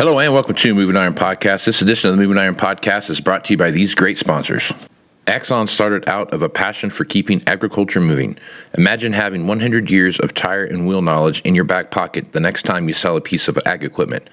Hello and welcome to Moving Iron Podcast. This edition of the Moving Iron Podcast is brought to you by these great sponsors. Axon started out of a passion for keeping agriculture moving. Imagine having 100 years of tire and wheel knowledge in your back pocket the next time you sell a piece of ag equipment.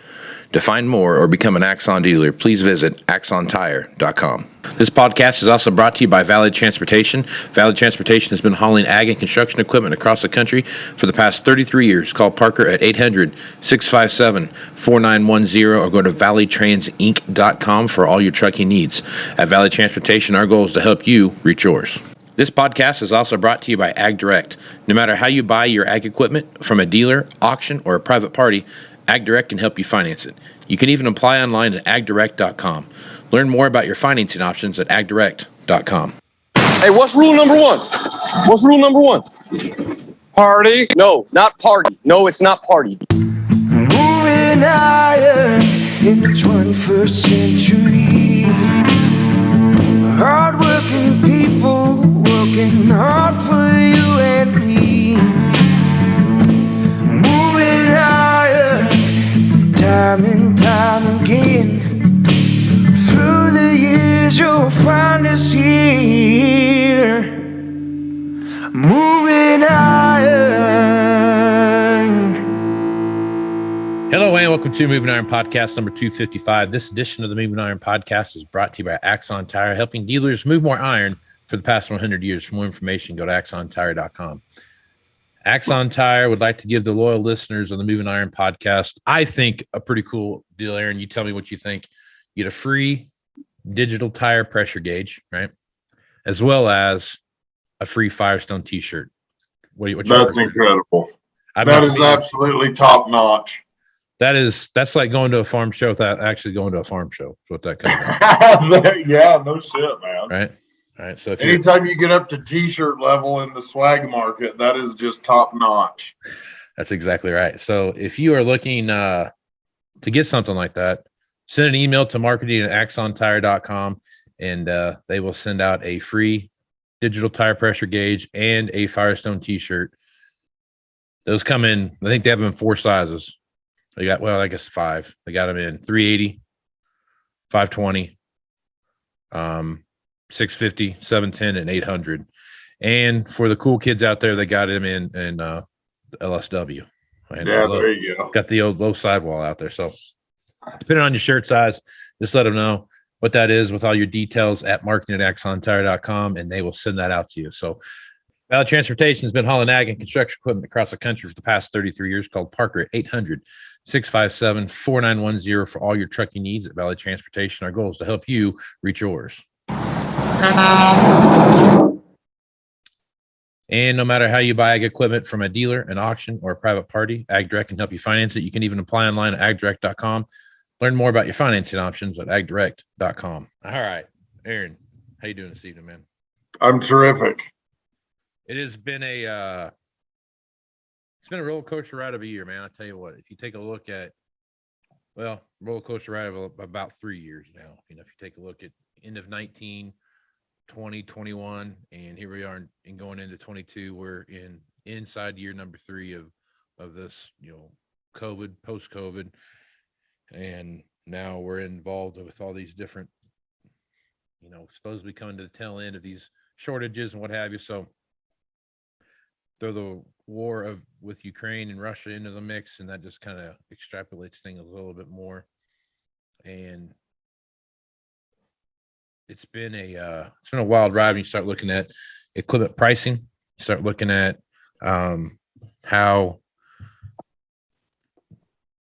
To find more or become an Axon dealer, please visit axontire.com. This podcast is also brought to you by Valley Transportation. Valley Transportation has been hauling ag and construction equipment across the country for the past 33 years. Call Parker at 800-657-4910 or go to valleytransinc.com for all your trucking needs. At Valley Transportation, our goal is to help you reach yours. This podcast is also brought to you by Ag Direct. No matter how you buy your ag equipment, from a dealer, auction, or a private party, Ag Direct can help you finance it. You can even apply online at agdirect.com. Learn more about your financing options at agdirect.com. Hey, what's rule number one? What's rule number one? Party? No, not party. No, it's not party. Moving higher in the 21st century. Hard-working people working hard for you and me. Moving higher, time and time again. Through the years you'll find us here. Moving iron. Hello and welcome to Moving Iron Podcast number 255. This edition of the Moving Iron Podcast is brought to you by Axon Tire, helping dealers move more iron for the past 100 years. For more information, go to axontire.com. Axon Tire would like to give the loyal listeners of the Moving Iron Podcast, I think, a pretty cool deal, Aaron. You tell me what you think. You get a free digital tire pressure gauge, right? As well as a free Firestone t-shirt. That's incredible. That is absolutely top notch. That's like going to a farm show without actually going to a farm show. What that kind of yeah, no shit, man. Right. All right. So anytime you get up to t-shirt level in the swag market, that is just top notch. That's exactly right. So if you are looking to get something like that, send an email to marketing@axontire.com and they will send out a free digital tire pressure gauge and a Firestone t-shirt. Those come in, I think they have them in 4 sizes. They got, well, I guess 5. They got them in 380, 520, 650, 710, and 800. And for the cool kids out there, they got them in LSW. And yeah, there you go. Got the old low sidewall out there. So depending on your shirt size, just let them know what that is with all your details at marketing@axontire.com, and they will send that out to you. So Valley Transportation has been hauling ag and construction equipment across the country for the past 33 years. Called Parker at 800-657-4910 for all your trucking needs at Valley Transportation. Our goal is to help you reach yours. And no matter how you buy ag equipment from a dealer, an auction, or a private party, Ag Direct can help you finance it. You can even apply online at agdirect.com. Learn more about your financing options at agdirect.com. All right, Aaron, how you doing this evening, man? I'm terrific. It has been a roller coaster ride of a year, man. I tell you what, if you take a look at, roller coaster ride of about 3 years now. You know, if you take a look at end of 19, 20, 21, and here we are in going into 22. We're inside year number 3 of this, COVID, post-COVID, and now we're involved with all these different, supposedly coming to the tail end of these shortages and what have you. So throw the war with Ukraine and Russia into the mix, and that just kind of extrapolates things a little bit more. And it's been a wild ride when you start looking at equipment pricing. You start looking at how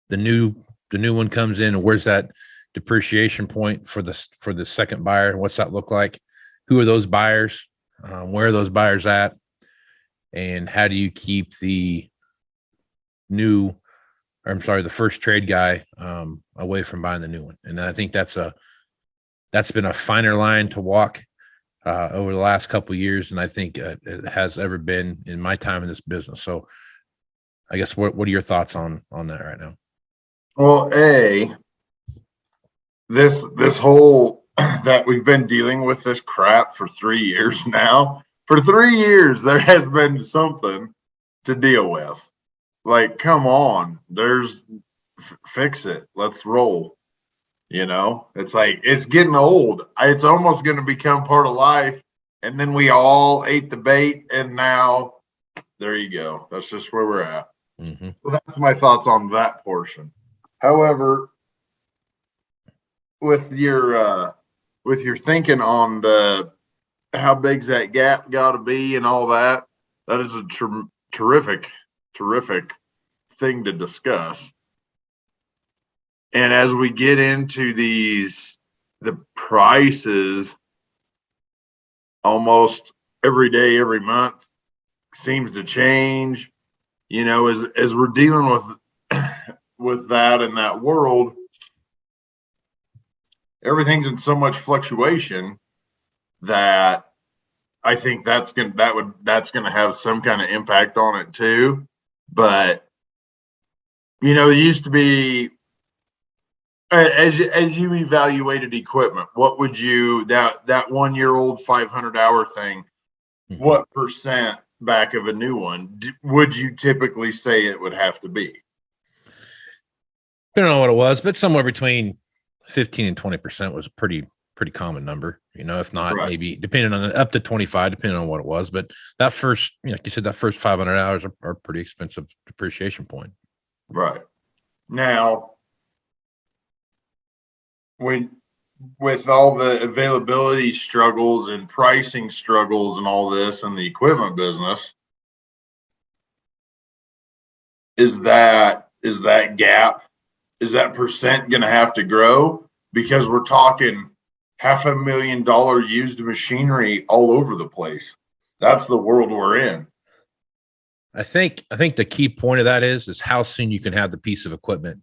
the new one comes in, and where's that depreciation point for the second buyer, and what's that look like? Who are those buyers? Where are those buyers at? And how do you keep the first trade guy away from buying the new one? And I think that's been a finer line to walk over the last couple of years, and I think it has ever been in my time in this business. So I guess what are your thoughts on that right now? Well, this whole that we've been dealing with this crap for 3 years now. For 3 years, there has been something to deal with. Like, come on. There's fix it. Let's roll. It's like it's getting old. It's almost going to become part of life. And then we all ate the bait, and now there you go. That's just where we're at. Mm-hmm. So that's my thoughts on that portion. However, with your thinking on the how big's that gap got to be and all that, that is a terrific thing to discuss. And as we get into the prices almost every day, every month seems to change, as we're dealing with that in that world, everything's in so much fluctuation that I think that's going to have some kind of impact on it too. But it used to be, as you evaluated equipment, what would you that 1-year-old 500-hour thing? Mm-hmm. What percent back of a new one would you typically say it would have to be? I don't know what it was, but somewhere between 15 and 20% was a pretty common number. If not, Right. Maybe depending on up to 25, depending on what it was. But that first, like you said, that first 500 hours are pretty expensive depreciation point. Right. Now, with all the availability struggles and pricing struggles and all this in the equipment business, is that gap, is that percent going to have to grow? Because we're talking $500,000 used machinery all over the place. That's the world we're in. I think the key point of that is how soon you can have the piece of equipment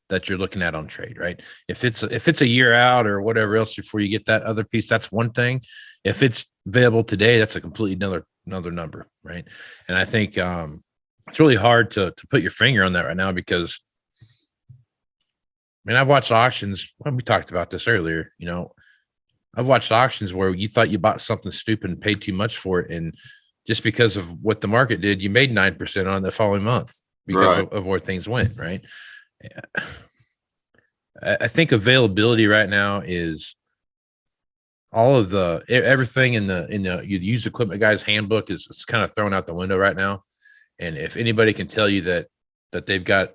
that you're looking at on trade, right? If it's a year out or whatever else before you get that other piece, that's one thing. If it's available today, that's a completely another number, right? And I think it's really hard to put your finger on that right now because, I've watched auctions. Well, we talked about this earlier. I've watched auctions where you thought you bought something stupid and paid too much for it, and just because of what the market did, you made 9% on the following month because Right. of where things went, right? I think availability right now is all of everything in the used equipment guy's handbook is kind of thrown out the window right now. And if anybody can tell you that they've got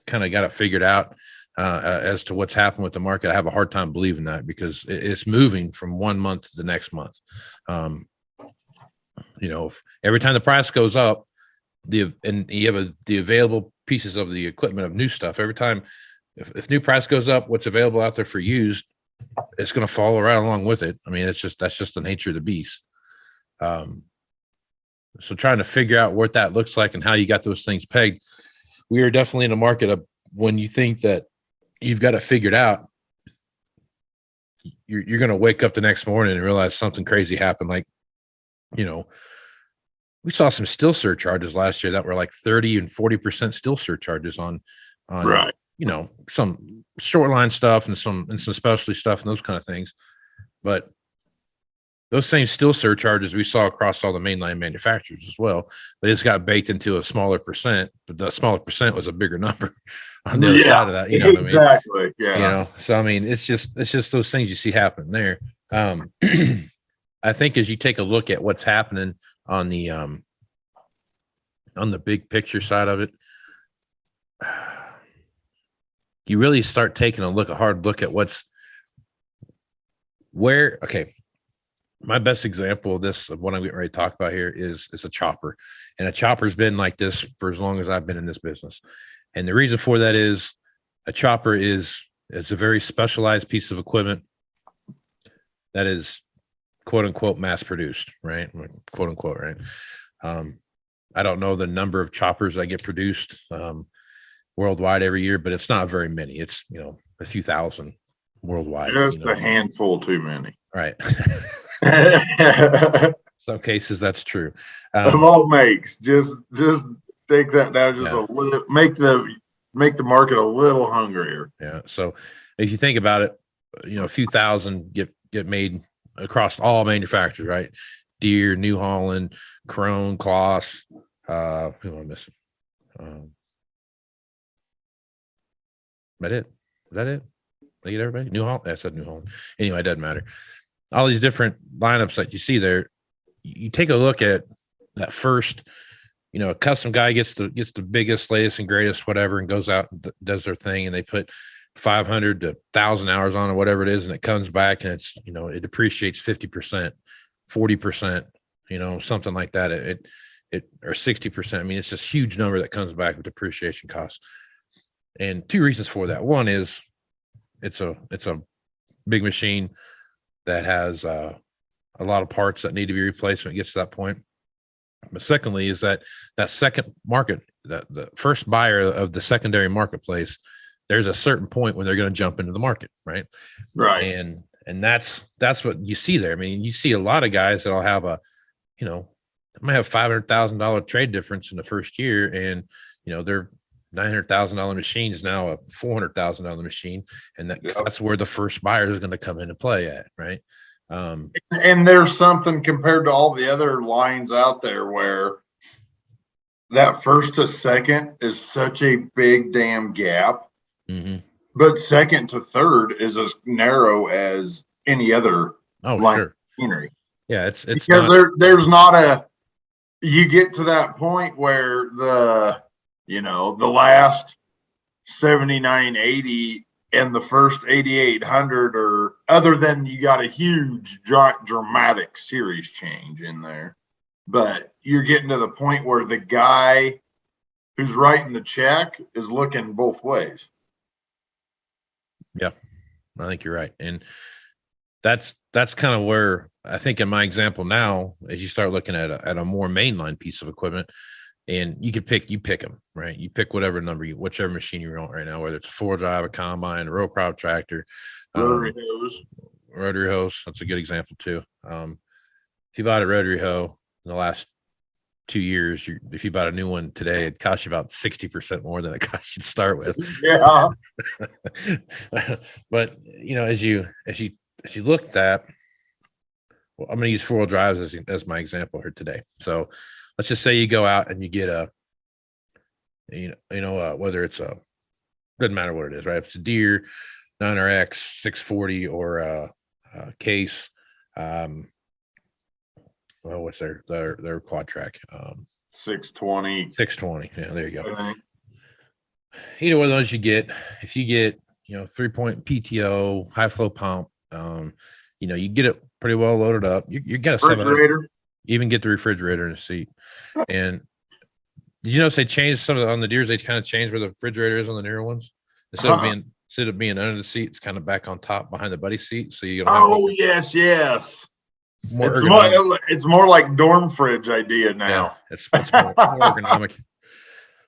it figured out as to what's happened with the market, I have a hard time believing that because it's moving from one month to the next month. If every time the price goes up, and you have the available pieces of the equipment of new stuff every time. If new price goes up, what's available out there for used, it's going to follow right along with it. That's just the nature of the beast. So trying to figure out what that looks like and how you got those things pegged, we are definitely in a market of when you think that you've got it figured out, you're going to wake up the next morning and realize something crazy happened. Like, we saw some steel surcharges last year that were like 30 and 40% steel surcharges on Right. Some short line stuff and some specialty stuff and those kind of things. But those same steel surcharges we saw across all the mainline manufacturers as well. They just got baked into a smaller percent, but the smaller percent was a bigger number on the other side of that. You know what I mean? Exactly. Yeah. So it's just those things you see happen there. I think as you take a look at what's happening on the big picture side of it, you really start taking a hard look at okay. My best example of this, of what I'm getting ready to talk about here is a chopper. And a chopper's been like this for as long as I've been in this business. And the reason for that is a chopper is a very specialized piece of equipment that is quote unquote mass produced, right? Quote unquote, right? I don't know the number of choppers that get produced worldwide every year, but it's not very many. It's, a few thousand worldwide. Just a handful too many. Right. Some cases that's true. Of all makes, just take that down just a little, make the market a little hungrier. Yeah. So if you think about it, a few thousand get made across all manufacturers, right? Deere, New Holland, Krone, Kloss, who am I missing? That it? Is that it? Did I get everybody? New Holland? I said New Holland. Anyway, it doesn't matter. All these different lineups that you see there, you take a look at that first, a custom guy gets the biggest, latest, and greatest, whatever, and goes out and does their thing, and they put 500 to 1,000 hours on or whatever it is, and it comes back and it's, it depreciates 50%, 40%, something like that. It or 60%. I mean, it's this huge number that comes back with depreciation costs. And two reasons for that. One is it's a big machine that has a lot of parts that need to be replaced when it gets to that point. But secondly is that second market, that the first buyer of the secondary marketplace, there's a certain point when they're going to jump into the market, right? Right. And that's what you see there. I mean, you see a lot of guys that'll have might have $500,000 trade difference in the first year, and their $900,000 machine is now a $400,000 machine, and that's where the first buyer is going to come into play at, right? And there's something compared to all the other lines out there where that first to second is such a big damn gap, but second to third is as narrow as any other line of machinery. Yeah, it's because there's not a. You get to that point where the last 7980 and the first 8800 or other than you got a huge dramatic series change in there, but you're getting to the point where the guy who's writing the check is looking both ways. Yeah, I think you're right. And that's kind of where I think in my example now, as you start looking at a more mainline piece of equipment, and you pick them, right? You pick whatever whichever machine you want right now, whether it's a 4-drive, a combine, a row crop tractor, rotary hose. Rotary hose. That's a good example too. If you bought a rotary hoe in the last 2 years, if you bought a new one today, it costs you about 60% more than it cost you to start with. Yeah. But as you look at that, well, I'm going to use 4-wheel drives as my example here today. So let's just say you go out and you get whether it's doesn't matter what it is, right? If it's a Deere 9RX 640 or a Case, what's their quad track? 620. 620. Yeah, there you go. Either one of those you get, if you get 3-point PTO, high flow pump, you get it pretty well loaded up. You get a refrigerator. Even get the refrigerator in the seat. And did you notice they changed some on the Deers? They kind of changed where the refrigerator is on the newer ones. Instead of being under the seat, it's kind of back on top behind the buddy seat. So you don't yes. More it's more like dorm fridge idea now. Yeah, it's more ergonomic.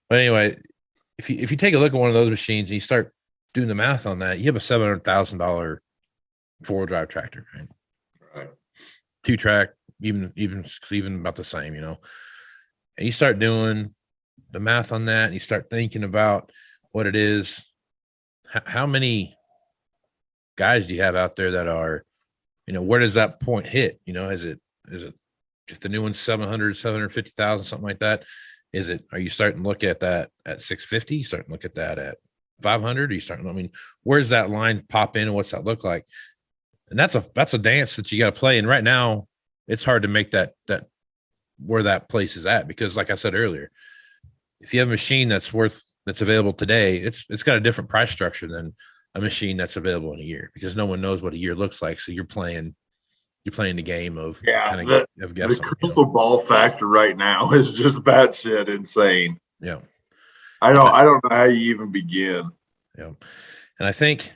But anyway, if you take a look at one of those machines and you start doing the math on that, you have a $700,000 4-wheel drive tractor, right? 2-track, even about the same, and you start doing the math on that and you start thinking about what it is. How many guys do you have out there that are, where does that point hit? Is it if the new one's 750,000, something like that? Are you starting to look at that at 650? You starting to look at that at 500? Are you starting? Where's that line pop in and what's that look like? And that's a dance that you got to play. And right now it's hard to make that where that place is at, because like I said earlier, if you have a machine that's available today, it's got a different price structure than a machine that's available in a year, because no one knows what a year looks like. So you're playing the game of guessing. The crystal ball factor right now is just batshit insane. Yeah. I don't know how you even begin. Yeah. And I think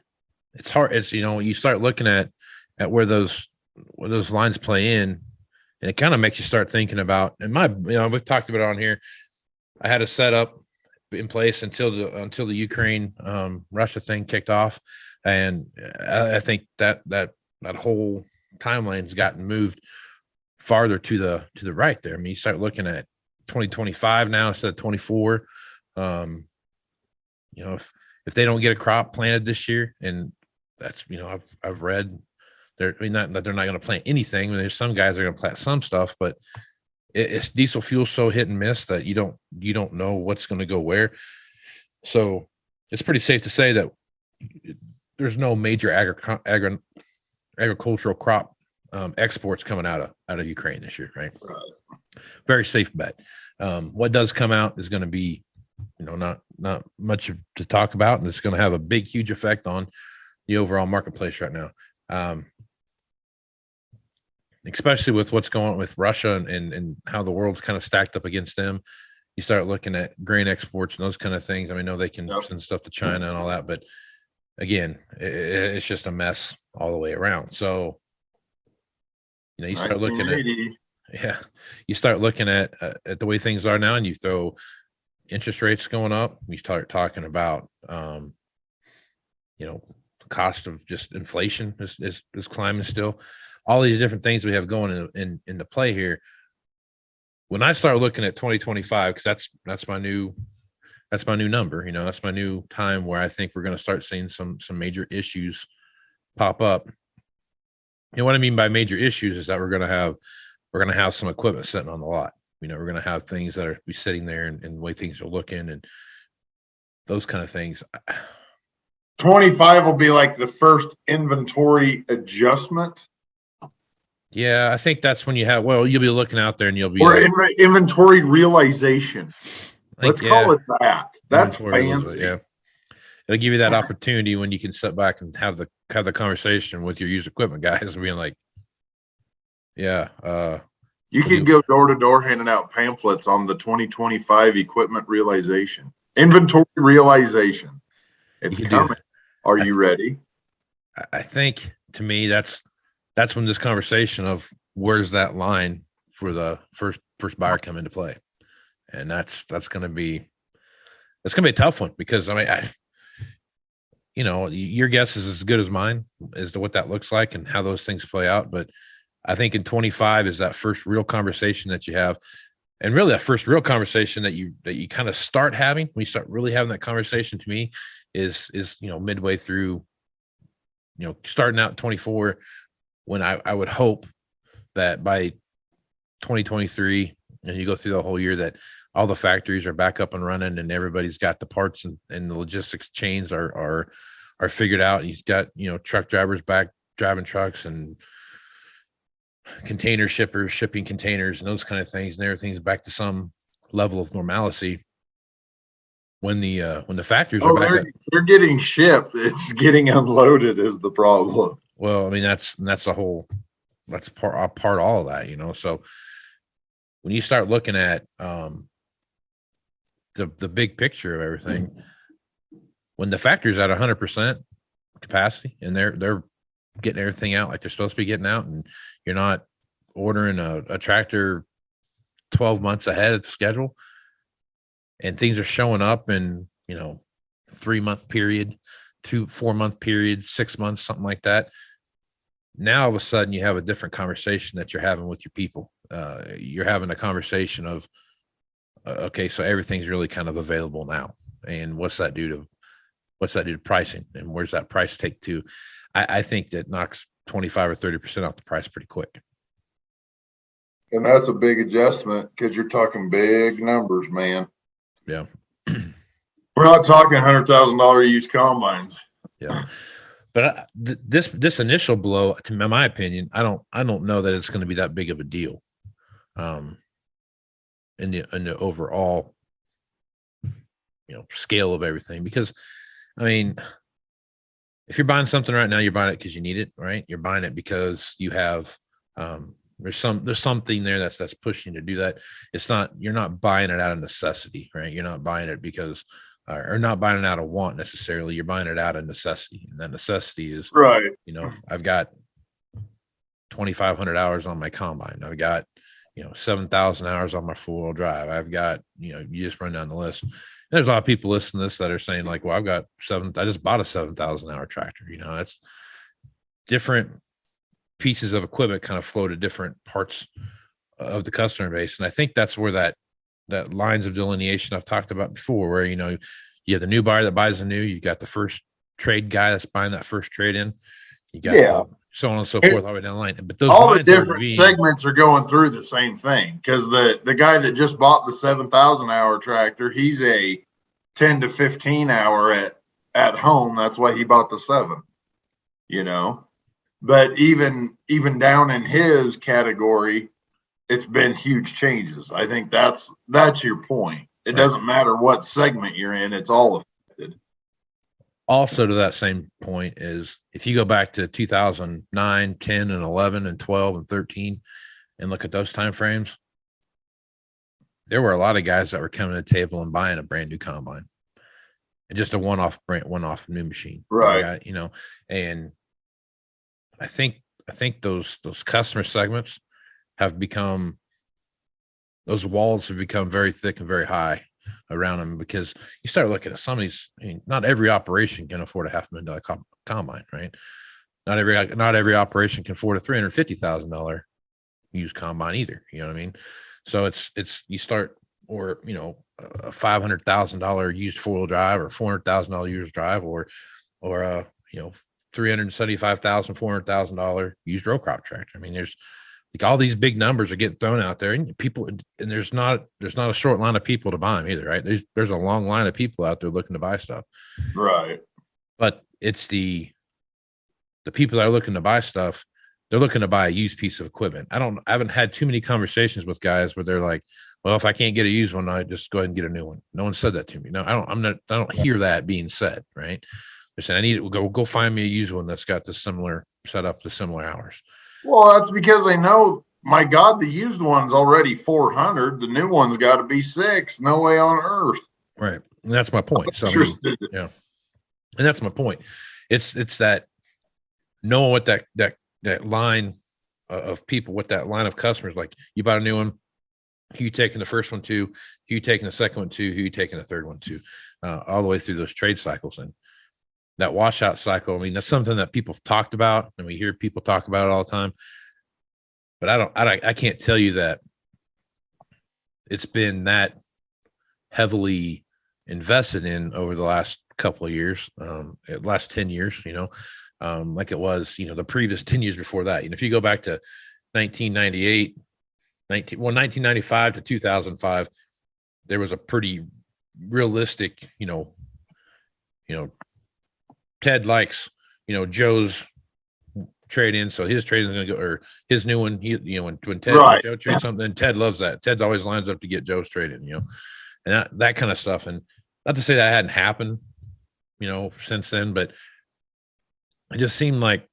it's hard. It's, you start looking at where those lines play in, and it kind of makes you start thinking about, and we've talked about it on here. I had a setup in place until the Ukraine Russia thing kicked off, and I think that whole timeline's gotten moved farther to the right there. I mean, you start looking at 2025 now instead of 24. If they don't get a crop planted this year, and that's I've read not that they're not going to plant anything. There's some guys that are going to plant some stuff, but it's diesel fuel so hit and miss that you don't know what's going to go where. So it's pretty safe to say that there's no major agricultural crop exports coming out of Ukraine this year, right? Very safe bet. What does come out is going to be, not much to talk about, and it's going to have a big, huge effect on the overall marketplace right now. Especially with what's going on with Russia and how the world's kind of stacked up against them. You start looking at grain exports and those kind of things. I mean, I know they can send stuff to China and all that, but again, it's just a mess all the way around. So, you start looking at, you start looking at the way things are now, and you throw interest rates going up. We start talking about, the cost of just inflation is climbing still. All these different things we have going into play here. When I start looking at 2025, because that's my new number, that's my new time where I think we're going to start seeing some major issues pop up. And what I mean by major issues is that we're going to have some equipment sitting on the lot. We're going to have things that are be sitting there and the way things are looking and those kind of things. 25 will be like the first inventory adjustment. Yeah, I think that's when you'll be looking out there and you'll be inventory realization. Let's call it that. That's fancy. Yeah. It'll give you that opportunity when you can sit back and have the conversation with your used equipment guys and being like, you can go door to door handing out pamphlets on the 2025 equipment realization, inventory realization. It's coming. Are you ready? I think to me, that's when this conversation of where's that line for the first buyer come into play. And that's going to be a tough one because your guess is as good as mine as to what that looks like and how those things play out. But I think in 25 is that first real conversation that you have, and really that first real conversation that you kind of start having. When you start really having that conversation, to me, is midway through, starting out 24, when I would hope that by 2023, and you go through the whole year, that all the factories are back up and running and everybody's got the parts and the logistics chains are figured out. You've got, truck drivers back driving trucks and container shippers shipping containers and those kind of things, and everything's back to some level of normalcy. When the factories are back up, they're getting shipped. It's getting unloaded is the problem. Well, I mean, that's part all of that, So when you start looking at the big picture of everything, when the factory's at 100% capacity and they're getting everything out like they're supposed to be getting out, and you're not ordering a tractor 12 months ahead of schedule, and things are showing up in 3-month period, 4-month period, 6 months, something like that. Now all of a sudden you have a different conversation that you're having with your people. You're having a conversation of, okay, so everything's really kind of available now, and what's that do to pricing, and where's that price take to? I think that knocks 25 or 30% off the price pretty quick. And that's a big adjustment because you're talking big numbers, man. Yeah. We're not talking $100,000 used combines. Yeah. But this initial blow, in my opinion, I don't know that it's going to be that big of a deal, in the overall, scale of everything. Because, I mean, if you're buying something right now, you're buying it because you need it, right? You're buying it because you have, there's something there that's pushing you to do that. You're not buying it out of necessity, right? You're not buying it because. Or not buying it out of want necessarily. You're buying it out of necessity, and that necessity is right. I've got 2,500 hours on my combine. I've got 7,000 hours on my 4-wheel drive. I've got you just run down the list. And there's a lot of people listening to this that are saying like, well, I've got I just bought a 7,000 hour tractor. It's different pieces of equipment kind of flow to different parts of the customer base, and I think that's where that lines of delineation I've talked about before, where you have the new buyer that buys the new, you got the first trade guy that's buying that first trade in, you got so on and so forth all the way down the line. But those all the different segments are going through the same thing, because the guy that just bought the 7,000 hour tractor, he's a 10 to 15 hour at home. That's why he bought the 7, but even down in his category, it's been huge changes. I think that's your point. It doesn't matter what segment you're in, it's all affected. Also, to that same point is if you go back to 2009, 10, and 11, and 12, and 13, and look at those time frames, there were a lot of guys that were coming to the table and buying a brand new combine and just a one-off new machine. Right. And I think those customer segments have become, those walls have become very thick and very high around them, because you start looking at some of these. I mean, not every operation can afford a $500,000 combine, right? Not every operation can afford a $350,000 used combine either. You know what I mean? So it's you start, or a $500,000 used 4-wheel drive, or $400,000 used drive, or $375,000, $400,000 used row crop tractor. I mean, there's like all these big numbers are getting thrown out there, and people, and there's not a short line of people to buy them either, right? There's a long line of people out there looking to buy stuff, right? But it's the people that are looking to buy stuff. They're looking to buy a used piece of equipment. I haven't had too many conversations with guys where they're like, well, if I can't get a used one, I just go ahead and get a new one. No one said that to me. No, I don't hear that being said, right? They're saying, I need it. Go find me a used one that's got the similar setup, the similar hours. Well, that's because they know, my God, the used one's already 400. The new one's got to be 6. No way on earth. Right. And that's my point. So, yeah. And that's my point. It's that knowing what that line of people, what that line of customers, like, you bought a new one, who you taking the first one to, who you taking the second one to, who you taking the third one to, all the way through those trade cycles. And that washout cycle, I mean, that's something that people have talked about, and we hear people talk about it all the time. But I can't tell you that it's been that heavily invested in over the last couple of years, last 10 years, like it was, the previous 10 years before that. If you go back to 1995 to 2005, there was a pretty realistic, Ted likes, Joe's trade in, so his trade is going to go, or his new one. When Ted and Joe trade something, Ted loves that. Ted always lines up to get Joe's trade in, and that kind of stuff. And not to say that hadn't happened, since then, but it just seemed like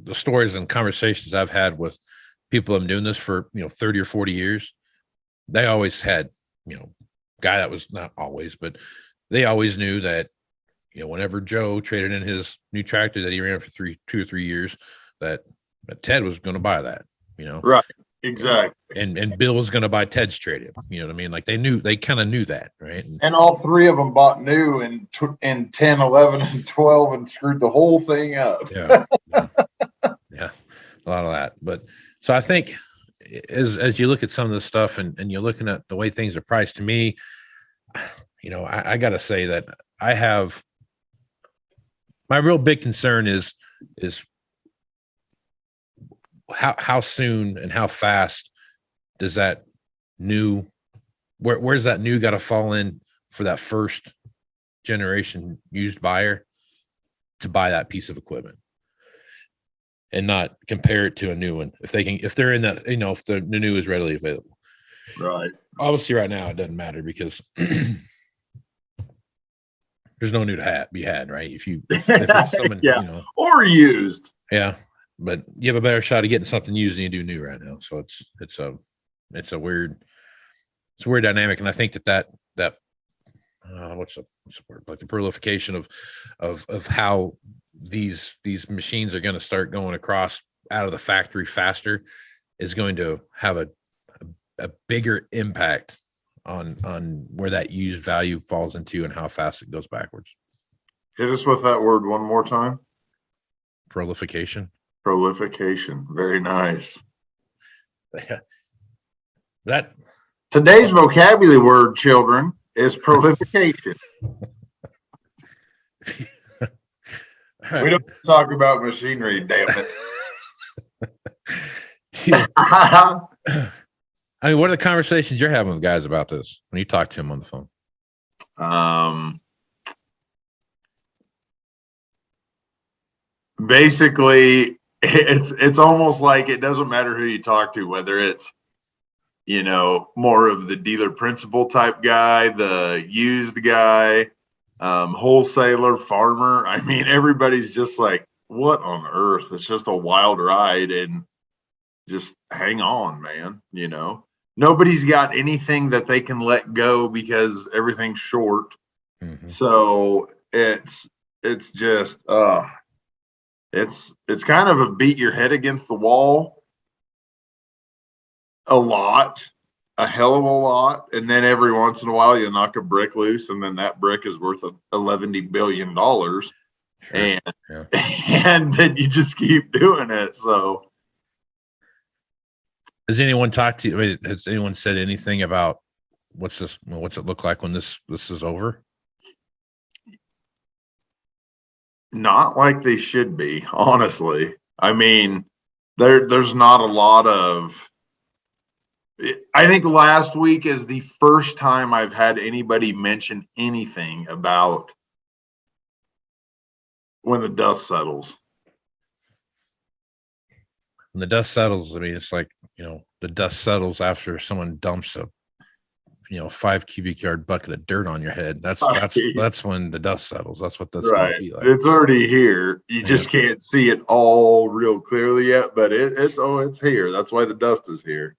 the stories and conversations I've had with people I'm doing this for, 30 or 40 years, they always had, guy that was not always, but they always knew that, whenever Joe traded in his new tractor that he ran for 2 or 3 years, that Ted was going to buy that, Right. Exactly. And Bill was going to buy Ted's trade in, you know what I mean? Like they kind of knew that, right? And all 3 of them bought new in 10, 11, and 12 and screwed the whole thing up. Yeah. Yeah. A lot of that. But so I think as you look at some of this stuff and you're looking at the way things are priced, to me, I got to say that I have, my real big concern is how soon and how fast does that new, where's that new got to fall in for that first generation used buyer to buy that piece of equipment, and not compare it to a new one. If they're in that, if the new is readily available. Right. Obviously right now it doesn't matter because there's no new to be had, right? If it's someone, yeah. Or used. Yeah. But you have a better shot of getting something used than you do new right now. So it's a weird dynamic. And I think that what's the word? Like the proliferation of how these machines are going to start going across out of the factory faster is going to have a bigger impact on where that used value falls into and how fast it goes backwards. Hit us with that word one more time. Proliferation. Very nice. That today's vocabulary word, children, is proliferation. We don't talk about machinery, damn it. I mean, what are the conversations you're having with guys about this when you talk to them on the phone? basically it's almost like it doesn't matter who you talk to, whether it's, more of the dealer principal type guy, the used guy, wholesaler, farmer. I mean, everybody's just like, what on earth? It's just a wild ride, and just hang on, man. Nobody's got anything that they can let go because everything's short. Mhm. So it's just it's kind of a beat your head against the wall a lot, a hell of a lot, and then every once in a while you knock a brick loose, and then that brick is worth $11 billion, Sure. and Yeah. and then you just keep doing it. So, Has anyone talked to you? I mean, has anyone said anything about what's it look like when this is over? not like they should be, honestly. I mean, there's not a lot of. I think last week is the first time I've had anybody mention anything about when the dust settles. When the dust settles, I mean, it's like, the dust settles after someone dumps a 5 cubic yard bucket of dirt on your head. That's when the dust settles. That's what that's going to be like. It's already here. You just can't see it all real clearly yet, but it's here. That's why the dust is here.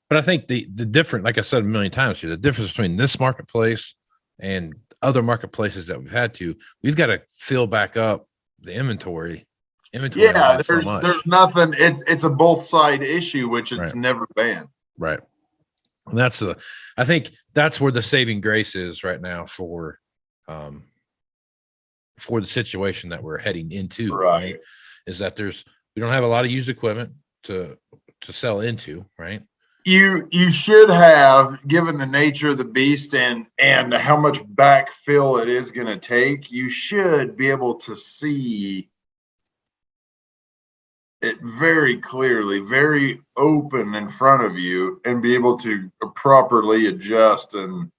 But I think the different, like I said a million times here, the difference between this marketplace and other marketplaces that we've got to fill back up the inventory. Yeah, so much. There's nothing. It's a both side issue, which it's Right. never been. Right. And I think that's where the saving grace is right now for the situation that we're heading into. Right. Is that we don't have a lot of used equipment to sell into, right? You should have, given the nature of the beast and how much backfill it is going to take, you should be able to see it very clearly, very open in front of you, and be able to properly adjust and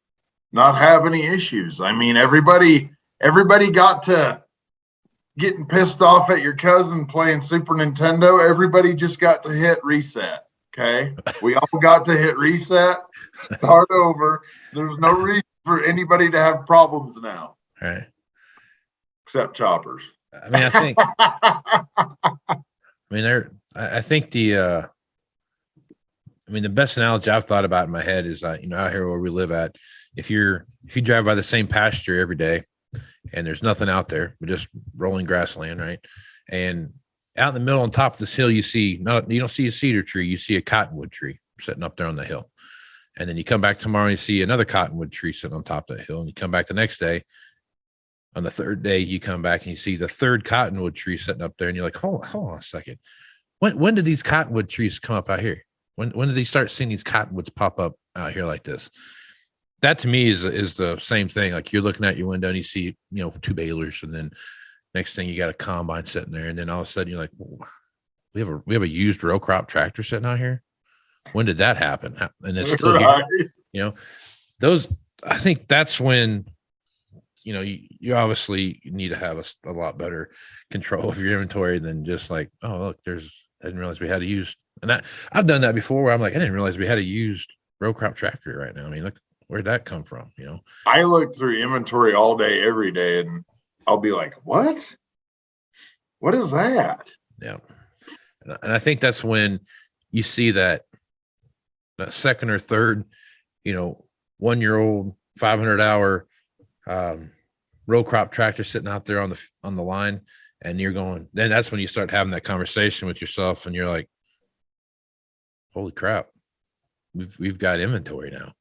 not have any issues. I mean, everybody got to getting pissed off at your cousin playing Super Nintendo. Everybody just got to hit reset. Okay. We all got to hit reset, start over. There's no reason for anybody to have problems now. Right. Except choppers. I mean, I think the best analogy I've thought about in my head is, out here where we live at, if you drive by the same pasture every day and there's nothing out there, but just rolling grassland, right? And out in the middle on top of this hill, you don't see a cedar tree, you see a cottonwood tree sitting up there on the hill. And then you come back tomorrow and you see another cottonwood tree sitting on top of that hill. And you come back the next day. On the third day, you come back and you see the third cottonwood tree sitting up there, and you're like, hold on a second. When did these cottonwood trees come up out here? When did they start seeing these cottonwoods pop up out here like this? That to me is the same thing. Like, you're looking out your window and you see, 2 balers, and then next thing you got a combine sitting there, and then all of a sudden you're like, we have a used row crop tractor sitting out here. When did that happen? And it's still here. I think that's when, you obviously need to have a lot better control of your inventory than just like, oh, look, I didn't realize we had a used. And I've done that before, where I'm like, I didn't realize we had a used row crop tractor right now. I mean, look, where'd that come from? I look through inventory all day, every day, and I'll be like, what is that? Yeah. And I think that's when you see that second or third, 1-year-old 500-hour row crop tractor sitting out there on the line, and you're going, then that's when you start having that conversation with yourself, and you're like, holy crap, we've got inventory now.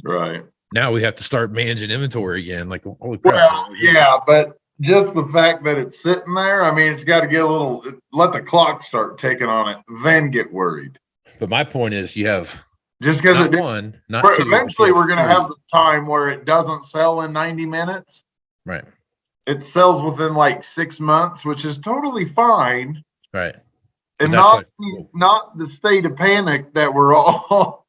Right. Now we have to start managing inventory again. Like, holy crap. Well, yeah, but just the fact that it's sitting there, I mean, it's got to get let the clock start ticking on it, then get worried. But my point is, you have just because not one, not two. Eventually, we're going to have the time where it doesn't sell in 90 minutes. Right. It sells within like 6 months, which is totally fine. Right. And not the state of panic that we're all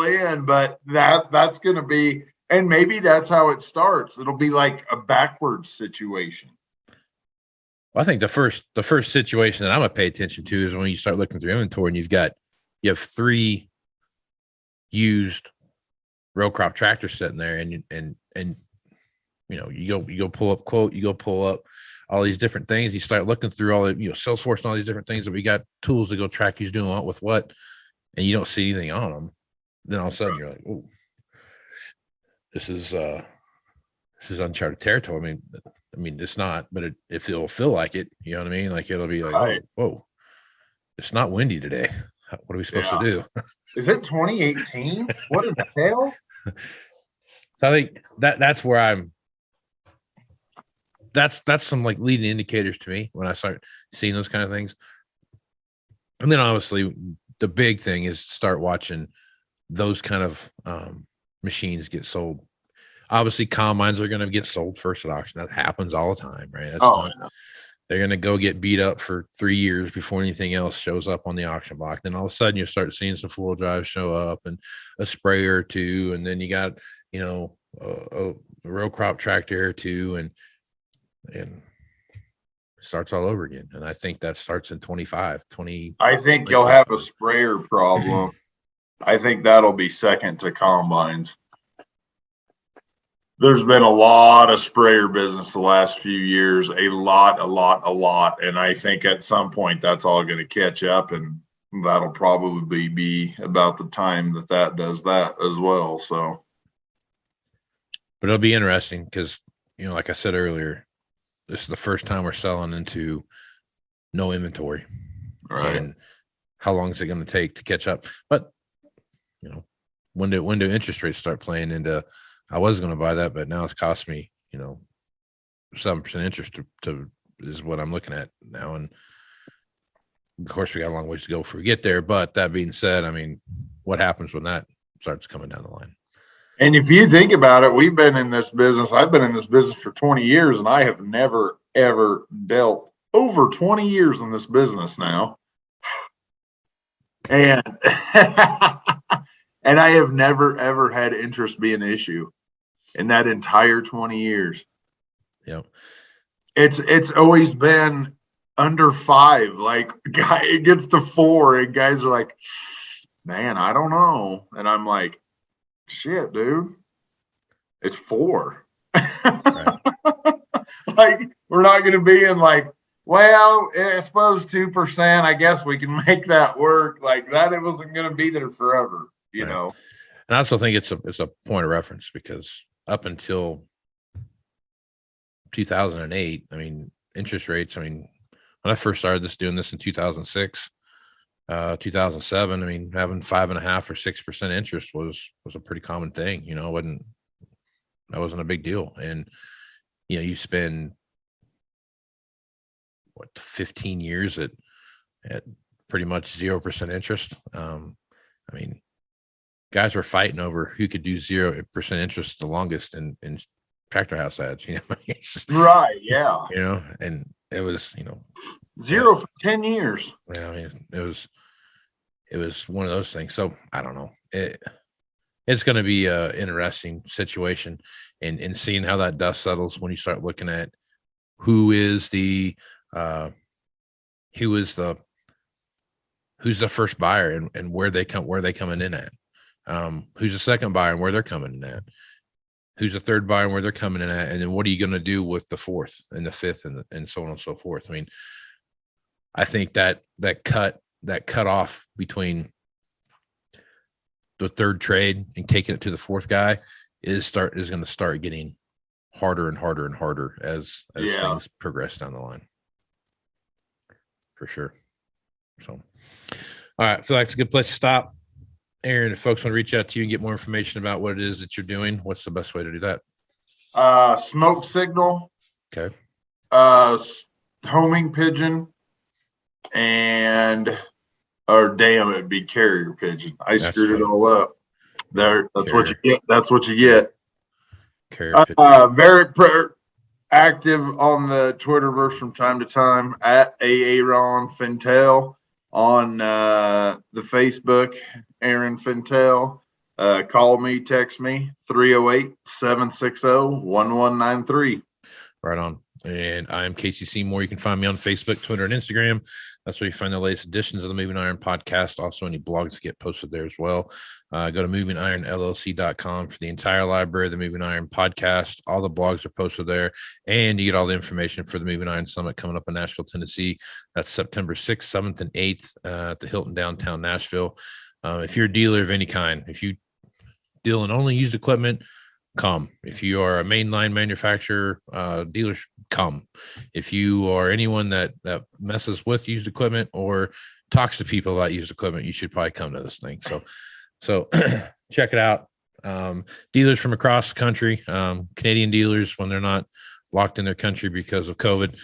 in, but that's going to be, and maybe that's how it starts. It'll be like a backwards situation. I think the first situation that I'm gonna pay attention to is when you start looking through inventory and you have 3 used row crop tractors sitting there, and you go pull up quote, you go pull up all these different things. You start looking through all the Salesforce and all these different things that we got tools to go track who's doing what, and you don't see anything on them. Then all of a sudden you're like, oh, this is uncharted territory. I mean, it's not, but it'll feel like it. You know what I mean? Like it'll be like, Right. whoa, it's not windy today. What are we supposed to do? Is it 2018? What in the hell? So I think that's where that's some like leading indicators to me when I start seeing those kind of things. And then obviously the big thing is start watching those kind of machines get sold. Obviously combines are going to get sold first at auction. That happens all the time, right? They're going to go get beat up for 3 years before anything else shows up on the auction block. Then all of a sudden you start seeing some 4-wheel drives show up and a sprayer or 2. And then you got, a row crop tractor or 2, and it starts all over again. And I think that starts in 25, 20. I think you'll have a sprayer problem. I think that'll be second to combines. There's been a lot of sprayer business the last few years, a lot. And I think at some point that's all going to catch up, and that'll probably be about the time that does that as well. So, but it'll be interesting because, like I said earlier, this is the first time we're selling into no inventory. right. And how long is it going to take to catch up? But, when do interest rates start playing into, I was going to buy that, but now it's cost me, 7% interest to is what I'm looking at now. And of course we got a long ways to go before we get there. But that being said, I mean, what happens when that starts coming down the line? And if you think about it, we've been in this business. I've been in this business for 20 years, and I have never, ever dealt over 20 years in this business now. And, and I have never, ever had interest be an issue in that entire 20 years. Yep. It's always been under 5. Like, it gets to 4, and guys are like, man, I don't know. And I'm like, shit, dude, it's 4. Right. Like, we're not going to be in like, well, I suppose 2%, I guess we can make that work. Like that, it wasn't going to be there forever, you Right. know? And I also think it's a point of reference because up until 2008, I mean, interest rates, I mean, when I first started doing this in 2006, 2007, I mean, having 5.5 or 6% interest was a pretty common thing. That wasn't a big deal. And, you spend 15 years at pretty much 0% interest. I mean, guys were fighting over who could do 0% interest the longest in tractor house ads, It's just, Right. Yeah. and it was, 0 for 10 years. I mean, it was one of those things. So I don't know. It's going to be a interesting situation and seeing how that dust settles when you start looking at who's the first buyer and where they coming in at. Who's the second buyer and where they're coming in at. Who's the third buyer and where they're coming in at. And then what are you going to do with the fourth and the fifth and so on and so forth. I mean, I think that cut off between the third trade and taking it to the fourth guy is going to start getting harder and harder and harder as things progress down the line. For sure. So, all right. I feel like it's a good place to stop. Aaron, if folks want to reach out to you and get more information about what it is that you're doing, what's the best way to do that? Smoke signal. Okay. Homing pigeon, or damn, it'd be carrier pigeon. That's screwed funny. It all up. There, that's carrier. What you get. That's what you get. Carrier very active on the Twitterverse from time to time at Aaron Fintel, on the Facebook, Aaron Fintel. Call me, text me, 308-760-1193. Right on. And I'm Casey Seymour. You can find me on Facebook, Twitter, and Instagram. That's where you find the latest editions of the Moving Iron podcast. Also, any blogs get posted there as well. Go to MovingIronLLC.com for the entire library of the Moving Iron podcast. All the blogs are posted there, and you get all the information for the Moving Iron Summit coming up in Nashville, Tennessee. That's September 6th, 7th, and 8th at the Hilton downtown Nashville. If you're a dealer of any kind, if you deal in only used equipment, come. If you are a mainline manufacturer, dealers, come. If you are anyone that messes with used equipment or talks to people about used equipment, you should probably come to this thing. So check it out. Dealers from across the country, Canadian dealers, when they're not locked in their country because of COVID,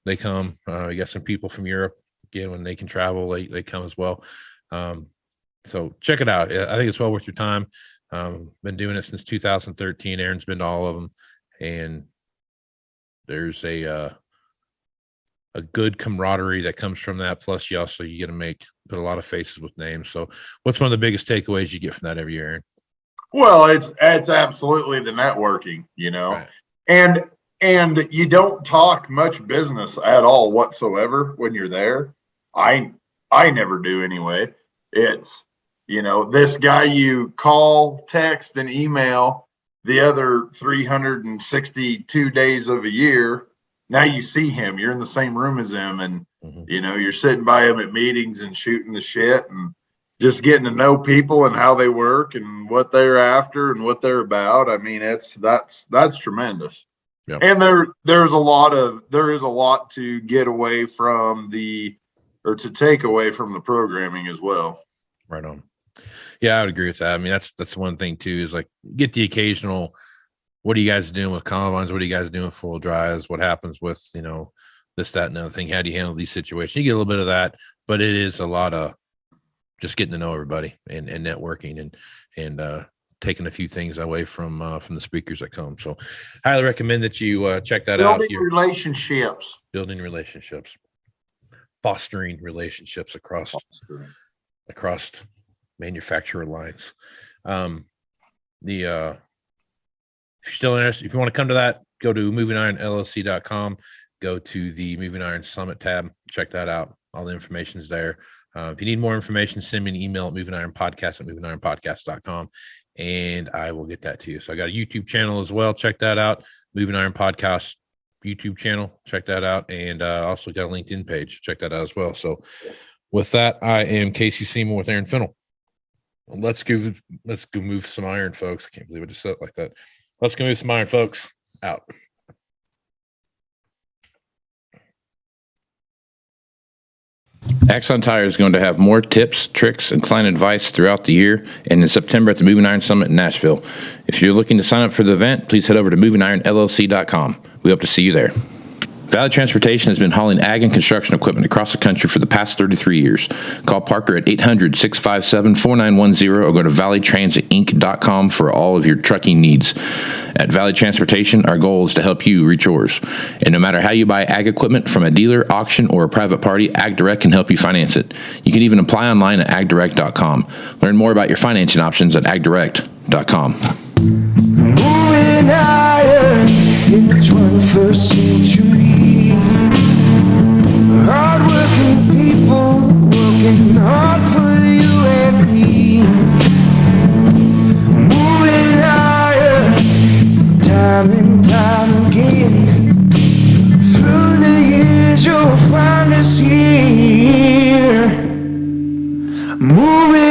they come. We got some people from Europe, again, when they can travel, they come as well. So check it out. I think it's well worth your time. Been doing it since 2013. Aaron's been to all of them, and there's a good camaraderie that comes from that. Plus, you get to put a lot of faces with names. So, what's one of the biggest takeaways you get from that every year, Aaron? Well, it's absolutely the networking, Right. and you don't talk much business at all whatsoever when you're there. I never do anyway. It's this guy you call, text, and email the other 362 days of a year. Now you see him, you're in the same room as him, and you're sitting by him at meetings and shooting the shit and just getting to know people and how they work and what they're after and what they're about. I mean, that's tremendous. Yep. And there is a lot to get away from to take away from the programming as well. Right on. Yeah, I would agree with that. I mean, that's one thing too, is like get the occasional, what are you guys doing with combines? What are you guys doing with full drives? What happens with, this, that, and the other thing? How do you handle these situations? You get a little bit of that, but it is a lot of just getting to know everybody and networking and taking a few things away from the speakers that come. So highly recommend that you check that out. Building relationships, fostering relationships across manufacturer lines. If you're still interested, if you want to come to that, go to MovingIronLLC.com, go to the Moving Iron Summit tab, check that out. All the information is there. If you need more information, send me an email at MovingIronPodcast@MovingIronPodcast.com, and I will get that to you. So I got a YouTube channel as well. Check that out. Moving Iron Podcast YouTube channel. Check that out. And also got a LinkedIn page. Check that out as well. So with that, I am Casey Seymour with Aaron Fennell. Let's go move some iron, folks. I can't believe I just said it like that. Let's go move some iron, folks. Out. Axon Tire is going to have more tips, tricks, and client advice throughout the year and in September at the Moving Iron Summit in Nashville. If you're looking to sign up for the event, please head over to MovingIronLLC.com. We hope to see you there. Valley Transportation has been hauling ag and construction equipment across the country for the past 33 years. Call Parker at 800-657-4910 or go to valleytransitinc.com for all of your trucking needs. At Valley Transportation, our goal is to help you reach yours. And no matter how you buy ag equipment from a dealer, auction, or a private party, AgDirect can help you finance it. You can even apply online at agdirect.com. Learn more about your financing options at agdirect.com. Moving higher in the 21st century. Hard-working people working hard for you and me. Moving higher, time and time again. Through the years you'll find us here. Moving